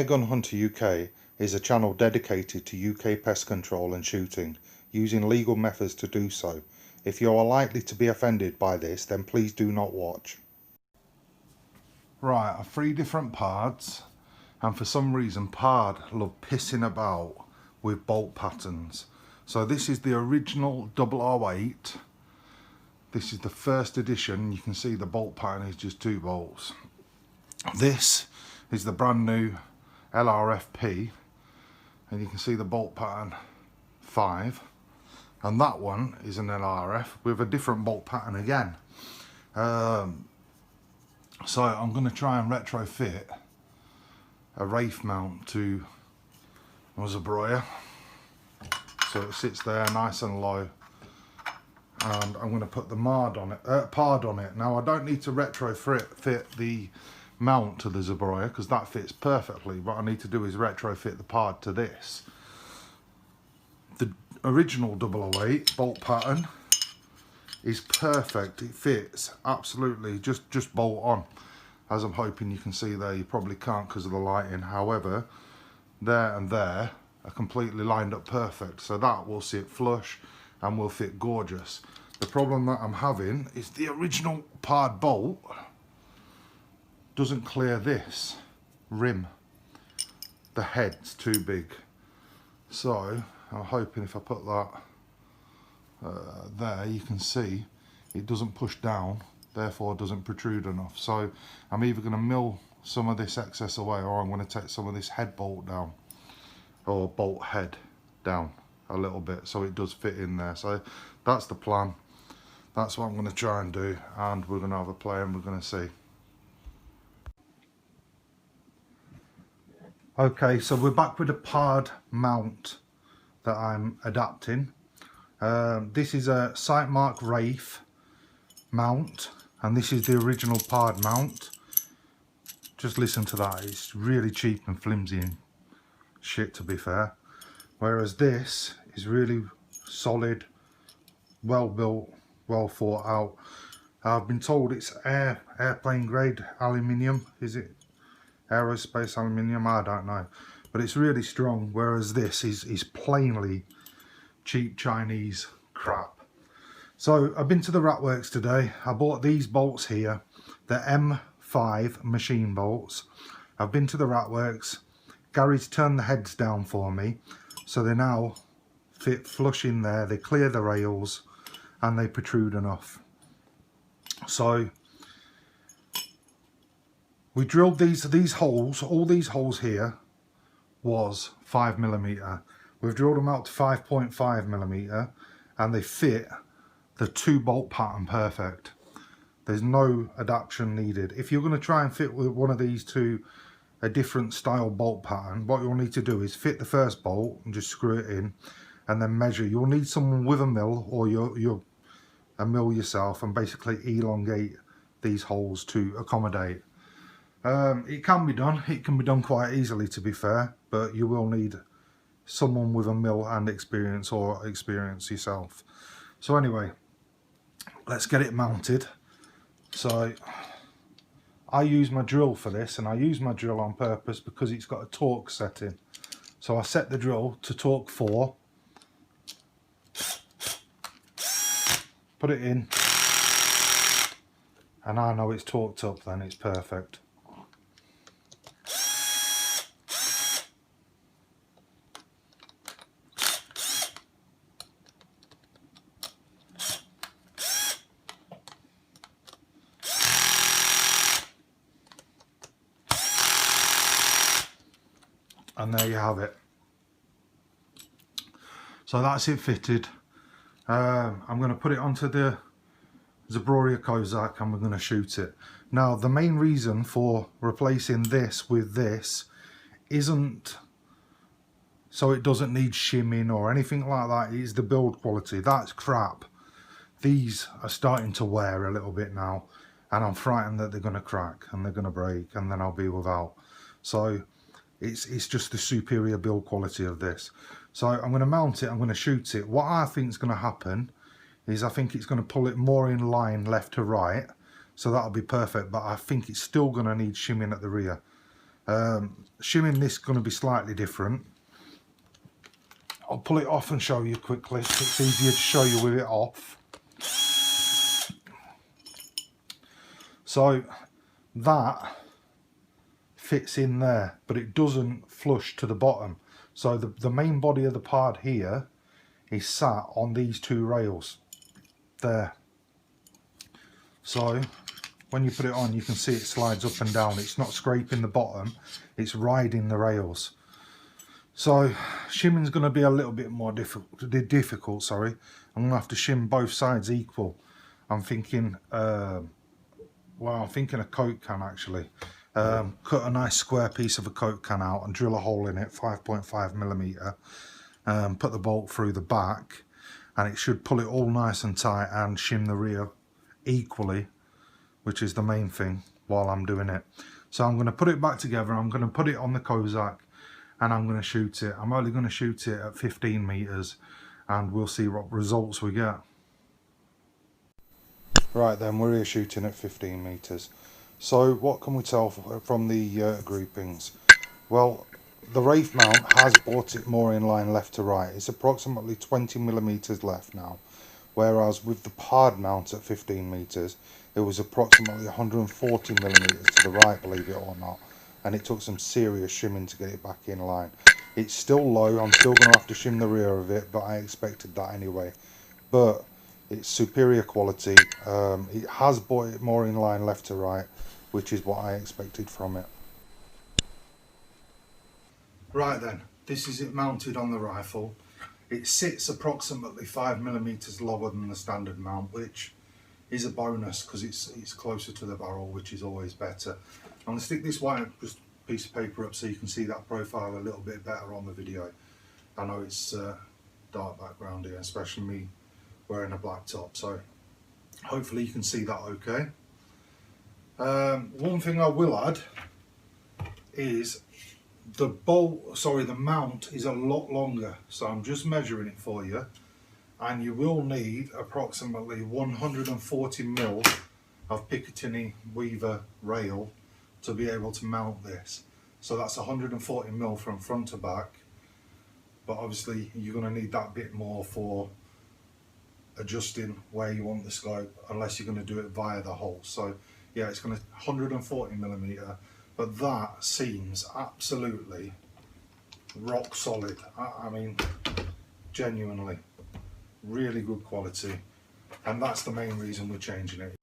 Gun Hunter U.K. is a channel dedicated to UK pest control and shooting, using legal methods to do so. If you are likely to be offended by this, then please do not watch. Right, 3 different pards, and for some reason pard love pissing about with bolt patterns. So this is the original 008. This is the first edition. You can see the bolt pattern is just 2 bolts. This is the brand new LRFP, and you can see the bolt pattern 5, and that one is an LRF with a different bolt pattern again. So I'm going to try and retrofit a Wraith mount to my Zabroya, so it sits there nice and low, and I'm going to put the pard on it. Now I don't need to retrofit the mount to the Zabroya because that fits perfectly. What I need to do is retrofit the pard to this. The original 008 bolt pattern is perfect. It fits absolutely, just bolt on, as I'm hoping you can see there. You probably can't because of the lighting. However, there and there are completely lined up perfect, so that will sit flush and will fit gorgeous. The problem that I'm having is the original pard bolt doesn't clear this rim. The head's too big, so I'm hoping if I put that there, you can see it doesn't push down, therefore doesn't protrude enough. So I'm either going to mill some of this excess away, or I'm going to take some of this head bolt down, or bolt head down a little bit, so it does fit in there. So that's the plan. That's what I'm going to try and do, and we're going to have a play and we're going to see. Okay, so we're back with a pard mount that I'm adapting. This is a sitemark Wraith mount, and this is the original pard mount. Just listen to that, it's really cheap and flimsy and shit, to be fair. Whereas this is really solid, well built, well thought out. I've been told it's airplane grade aluminium. Is it aerospace aluminium? I don't know, but it's really strong, whereas this is plainly cheap Chinese crap. So I've been to the Ratworks today. I bought these bolts here, the M5 machine bolts. I've been to the Ratworks. Gary's turned the heads down for me, so they now fit flush in there. They clear the rails and they protrude enough. So we drilled these holes. All these holes here was 5mm. We've drilled them out to 5.5mm, and they fit the 2 bolt pattern perfect. There's no adaptation needed. If you're going to try and fit with one of these to a different style bolt pattern, what you'll need to do is fit the first bolt and just screw it in, and then measure. You'll need someone with a mill, or you'll a mill yourself, and basically elongate these holes to accommodate. It can be done. It can be done quite easily, to be fair, but you will need someone with a mill and experience, or experience yourself. So anyway, let's get it mounted. So I use my drill for this, and I use my drill on purpose because it's got a torque setting. So I set the drill to torque 4, put it in, and I know it's torqued up, then it's perfect. And there you have it. So that's it fitted. I'm going to put it onto the Zabroya Kozak, and we're going to shoot it. Now, the main reason for replacing this with this isn't so it doesn't need shimming or anything like that. It's the build quality. That's crap. These are starting to wear a little bit now, and I'm frightened that they're going to crack and they're going to break, and then I'll be without. So it's just the superior build quality of this. So I'm going to mount it, I'm going to shoot it. What I think is going to happen is I think it's going to pull it more in line left to right, so that'll be perfect, but I think it's still going to need shimming at the rear. Shimming this is going to be slightly different. I'll pull it off and show you quickly. It's easier to show you with it off. So that fits in there, but it doesn't flush to the bottom. So the main body of the part here is sat on these two rails there. So when you put it on, you can see it slides up and down. It's not scraping the bottom, it's riding the rails. So shimming's going to be a little bit more difficult. Sorry, I'm going to have to shim both sides equal. I'm thinking, well, I'm thinking a Coke can actually. Cut a nice square piece of a Coke can out and drill a hole in it, 5.5mm. Put the bolt through the back, and it should pull it all nice and tight and shim the rear equally, which is the main thing while I'm doing it. So I'm going to put it back together. I'm going to put it on the Kozak, and I'm going to shoot it. I'm only going to shoot it at 15 meters, and we'll see what results we get. Right then, we're here shooting at 15 meters. So what can we tell from the groupings? Well, the Wraith mount has brought it more in line left to right. It's approximately 20 millimeters left now, whereas with the PARD mount at 15 meters, it was approximately 140 millimeters to the right, believe it or not, and it took some serious shimming to get it back in line. It's still low. I'm still going to have to shim the rear of it, but I expected that anyway. But it's superior quality. It has brought it more in line left to right, which is what I expected from it. Right then, this is it mounted on the rifle. It sits approximately 5 millimeters lower than the standard mount, which is a bonus because it's closer to the barrel, which is always better. I'm going to stick this white piece of paper up so you can see that profile a little bit better on the video. I know it's dark background here, especially me wearing a black top, so hopefully you can see that okay. One thing I will add is the mount is a lot longer, so I'm just measuring it for you, and you will need approximately 140mm of Picatinny Weaver rail to be able to mount this. So that's 140mm from front to back, but obviously you're going to need that bit more for adjusting where you want the scope, unless you're going to do it via the hole. So yeah, it's going to 140mm, but that seems absolutely rock solid. I mean, genuinely really good quality, and that's the main reason we're changing it.